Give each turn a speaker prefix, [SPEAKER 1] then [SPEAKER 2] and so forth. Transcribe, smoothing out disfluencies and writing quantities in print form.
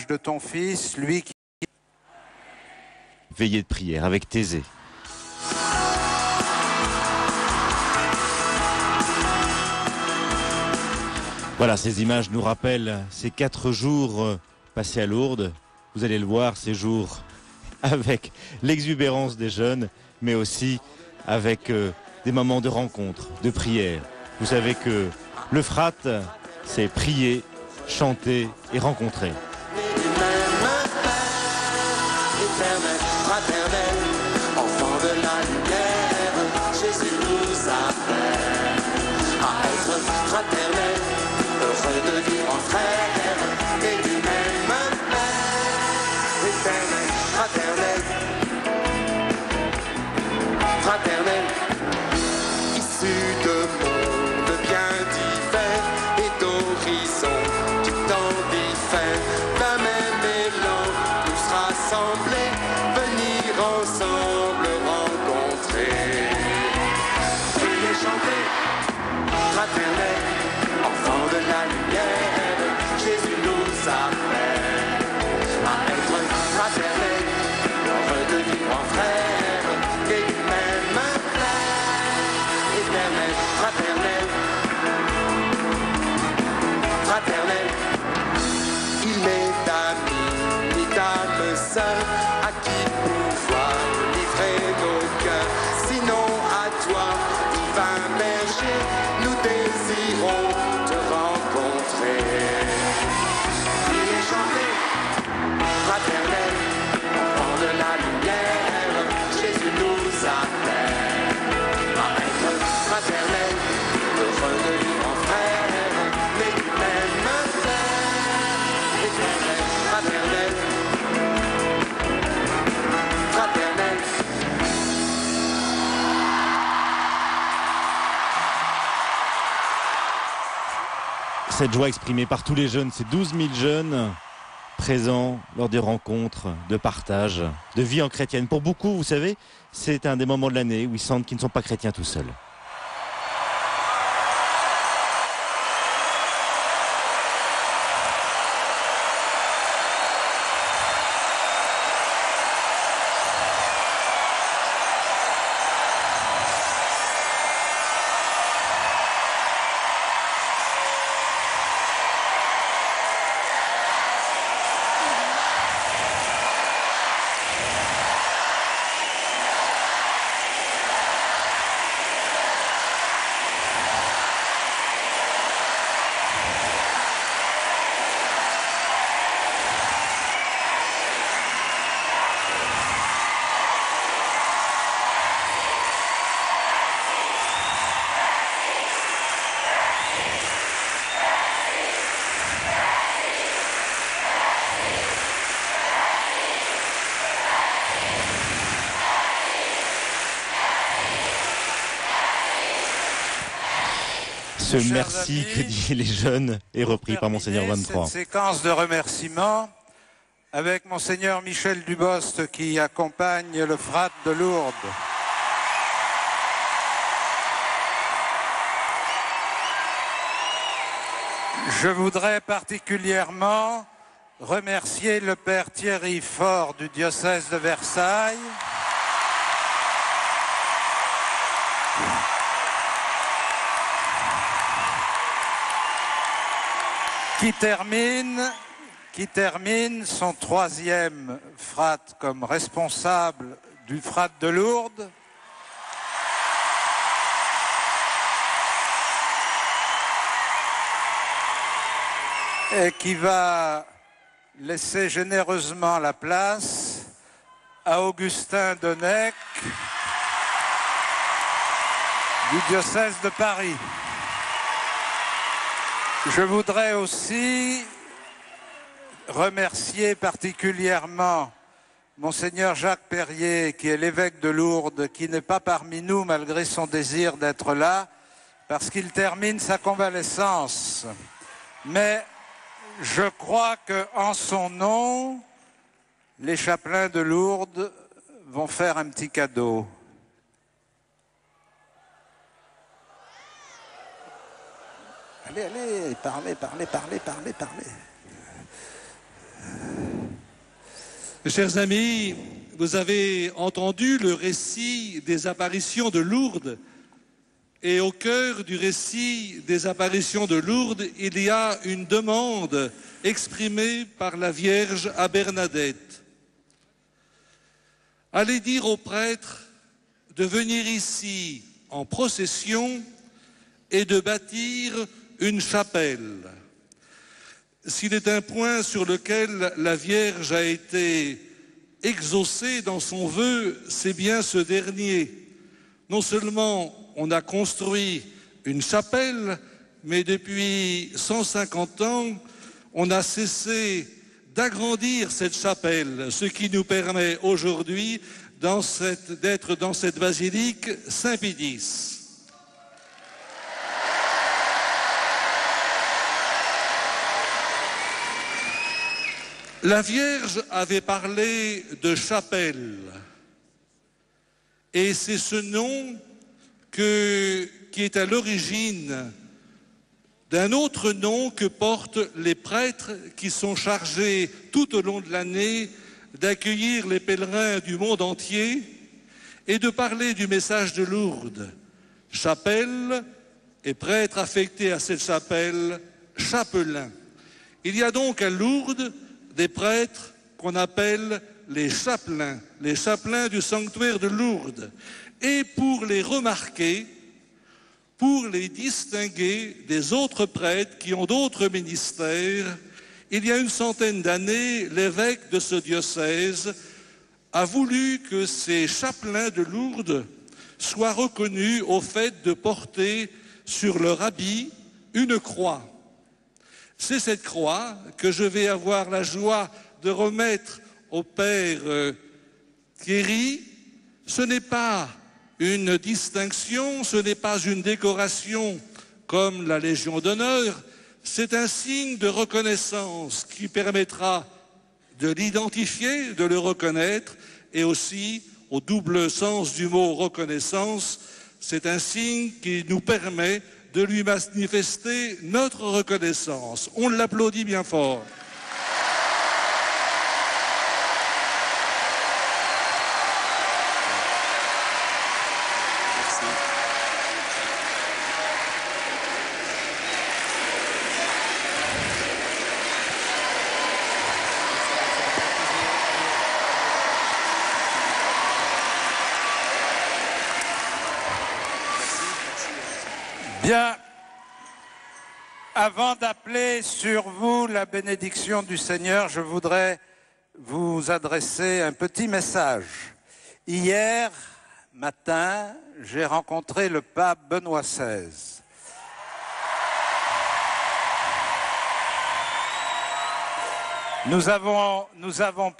[SPEAKER 1] De ton fils, lui qui...
[SPEAKER 2] Veillée de prière avec Thésée. Voilà, ces images nous rappellent ces 4 jours passés à Lourdes. Vous allez le voir, ces jours avec l'exubérance des jeunes, mais aussi avec des moments de rencontre, de prière. Vous savez que le frat, c'est prier, chanter et rencontrer.
[SPEAKER 3] Fraternel, enfant de la lumière, Jésus nous appelle à être fraternel, heureux de vivre en frère, et du même Père, éternel, fraternel, fraternel, issu de mondes bien divers et d'horizons du temps diffère, d'un même élan, tous rassemblés, ensemble rencontrer, prier, chanter, fraternel, enfant de la lumière, Jésus nous appelle à être fraternel, heureux de vivre en frère, et du même Père, éternel, fraternel, fraternel, il n'est d'amis ni d'âme seule à qui pouvoir livrer nos cœurs, sinon à toi, divin berger, nous désirons te rencontrer. Prier, chanter, fraternel, enfant de la lumière, Jésus nous appelle à être fraternel, heureux de vivre en frère, mais du même Père, éternel, fraternel.
[SPEAKER 2] Cette joie exprimée par tous les jeunes, ces 12 000 jeunes présents lors des rencontres, de partage, de vie en chrétienne. Pour beaucoup, vous savez, c'est un des moments de l'année où ils sentent qu'ils ne sont pas chrétiens tout seuls. Ce merci que disent les jeunes est repris par Monseigneur 23.
[SPEAKER 1] Cette séquence de remerciements avec Monseigneur Michel Dubost qui accompagne le frat de Lourdes. Je voudrais particulièrement remercier le Père Thierry Faure du diocèse de Versailles, qui termine son 3e frat comme responsable du frat de Lourdes. Et qui va laisser généreusement la place à Augustin Donec du diocèse de Paris. Je voudrais aussi remercier particulièrement Monseigneur Jacques Perrier, qui est l'évêque de Lourdes, qui n'est pas parmi nous malgré son désir d'être là, parce qu'il termine sa convalescence. Mais je crois qu'en son nom, les chapelains de Lourdes vont faire un petit cadeau. Allez, parlez.
[SPEAKER 4] Chers amis, vous avez entendu le récit des apparitions de Lourdes. Et au cœur du récit des apparitions de Lourdes, il y a une demande exprimée par la Vierge à Bernadette. Allez dire aux prêtres de venir ici en procession et de bâtir une chapelle. S'il est un point sur lequel la Vierge a été exaucée dans son vœu, c'est bien ce dernier. Non seulement on a construit une chapelle, mais depuis 150 ans, on n'a cessé d'agrandir cette chapelle, ce qui nous permet aujourd'hui d'être dans cette basilique Saint-Pédis. La Vierge avait parlé de chapelle, et c'est ce nom qui est à l'origine d'un autre nom que portent les prêtres qui sont chargés tout au long de l'année d'accueillir les pèlerins du monde entier et de parler du message de Lourdes. Chapelle et prêtre affecté à cette chapelle, chapelain. Il y a donc à Lourdes des prêtres qu'on appelle les chapelains du sanctuaire de Lourdes. Et pour les remarquer, pour les distinguer des autres prêtres qui ont d'autres ministères, il y a une centaine d'années, l'évêque de ce diocèse a voulu que ces chapelains de Lourdes soient reconnus au fait de porter sur leur habit une croix. C'est cette croix que je vais avoir la joie de remettre au Père Thierry. Ce n'est pas une distinction, ce n'est pas une décoration comme la Légion d'honneur, c'est un signe de reconnaissance qui permettra de l'identifier, de le reconnaître, et aussi, au double sens du mot reconnaissance, c'est un signe qui nous permet de lui manifester notre reconnaissance. On l'applaudit bien fort.
[SPEAKER 1] Bien, avant d'appeler sur vous la bénédiction du Seigneur, je voudrais vous adresser un petit message. Hier matin, j'ai rencontré le pape Benoît XVI. Nous avons